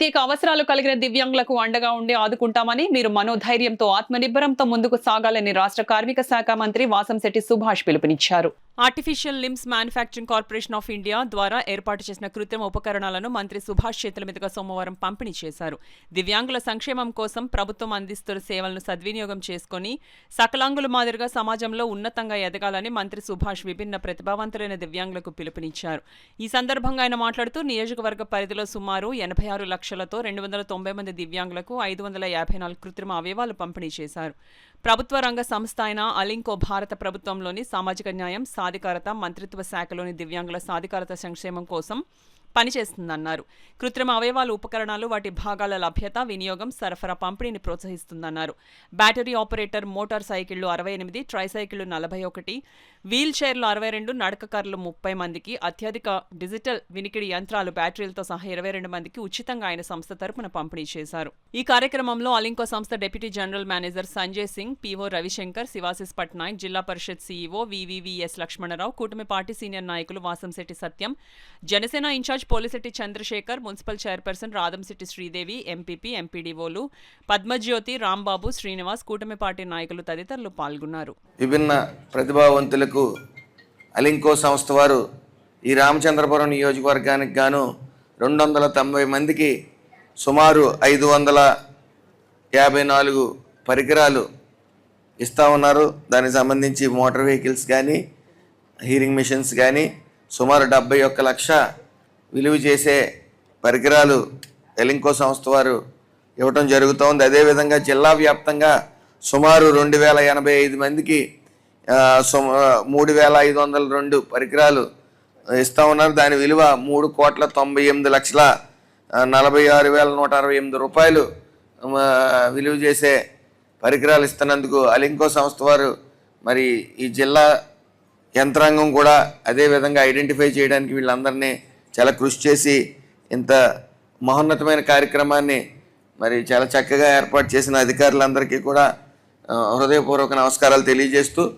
ప్రత్యేక అవసరాలు కలిగిన దివ్యాంగులకు అండగా ఉండి ఆదుకుంటామని, మీరు మనోధైర్యంతో ఆత్మనిర్భరంతో ముందుకు సాగాలని రాష్ట్ర కార్మిక శాఖ మంత్రి వాసంశెట్టి సుభాష్ పిలుపునిచ్చారు. Artificial limbs manufacturing corporation of India ద్వారా ఏర్పాటు చేసిన కృత్రిమ ఉపకరణాలను మంత్రి సుభాష్ చేతుల మీదుగా సోమవారం పంపిణీ చేశారు. దివ్యాంగుల సంక్షేమం కోసం ప్రభుత్వం అందిస్తున్న సేవలను సద్వినియోగం చేసుకుని సకలాంగుల మాదిరిగా సమాజంలో ఉన్నతంగా ఎదగాలని మంత్రి సుభాష్ విభిన్న ప్రతిభావంతులైన దివ్యాంగులకు పిలుపునిచ్చారు. ఈ సందర్భంగా ఆయన మాట్లాడుతూ నియోజకవర్గ పరిధిలో సుమారు 86 లక్షలతో 290 మంది దివ్యాంగులకు 554 కృత్రిమ అవయవాలు పంపిణీ చేశారు. ప్రభుత్వ రంగ సంస్థ అయిన అలింకో భారత ప్రభుత్వంలోని సామాజిక న్యాయం, సాధికారత మంత్రిత్వ శాఖలోని దివ్యాంగుల సాధికారత సంక్షేమం కోసం పనిచేస్తుందన్నారు. కృత్రిమ అవయవాలు ఉపకరణాలు, వాటి భాగాల లభ్యత, వినియోగం, సరఫరా, పంపిణీని ప్రోత్సహిస్తుందన్నారు. బ్యాటరీ ఆపరేటర్ మోటార్ సైకిళ్లు 68, ట్రైసైకిళ్లు 41, వీల్ చైర్లు 62, నడక కార్లు 30 మందికి, అత్యధిక డిజిటల్ వినికిడి యంత్రాలు బ్యాటరీలతో సహా 22 మందికి ఉచితంగా ఆయన సంస్థ తరపున పంపిణీ చేశారు. ఈ కార్యక్రమంలో అలింకో సంస్థ deputy general manager Sanjay Singh, PO Ravishankar, Sivasis Patnaik, Zilla Parishad CEO VVVS Lakshmanarao, కూటమి పార్టీ సీనియర్ నాయకులు Vasamsetti Satyam, Janasena incharge Polisetti Chandrasekhar, municipal chairperson Radamsetti Sridevi, MPP, ఎంపీడీఓలు పద్మజ్యోతి, రాంబాబు, శ్రీనివాస్, కూటమి పార్టీ నాయకులు తదితరులు పాల్గొన్నారు. విభిన్న ప్రతిభావంతులకు అలింకో సంస్థ వారు ఈ రామచంద్రపురం నియోజకవర్గానికి గాను 290 మందికి సుమారు 554 పరికరాలు ఇస్తూ ఉన్నారు. దానికి సంబంధించి మోటార్ వెహికల్స్ కానీ, హీరింగ్ మిషన్స్ కానీ సుమారు 71 లక్ష విలువ చేసే పరికరాలు అలింకో సంస్థ వారు ఇవ్వటం జరుగుతోంది. అదేవిధంగా జిల్లా వ్యాప్తంగా సుమారు 2085 మందికి 3502 పరికరాలు ఇస్తూ ఉన్నారు. దాని విలువ 3,98,46,168 రూపాయలు విలువ చేసే పరికరాలు ఇస్తున్నందుకు అలింకో సంస్థ వారు మరి ఈ జిల్లా యంత్రాంగం కూడా అదేవిధంగా ఐడెంటిఫై చేయడానికి వీళ్ళందరినీ చాలా కృషి చేసి ఇంత మహోన్నతమైన కార్యక్రమాన్ని మరి చాలా చక్కగా ఏర్పాటు చేసిన అధికారులందరికీ కూడా హృదయపూర్వక నమస్కారాలు తెలియజేస్తూ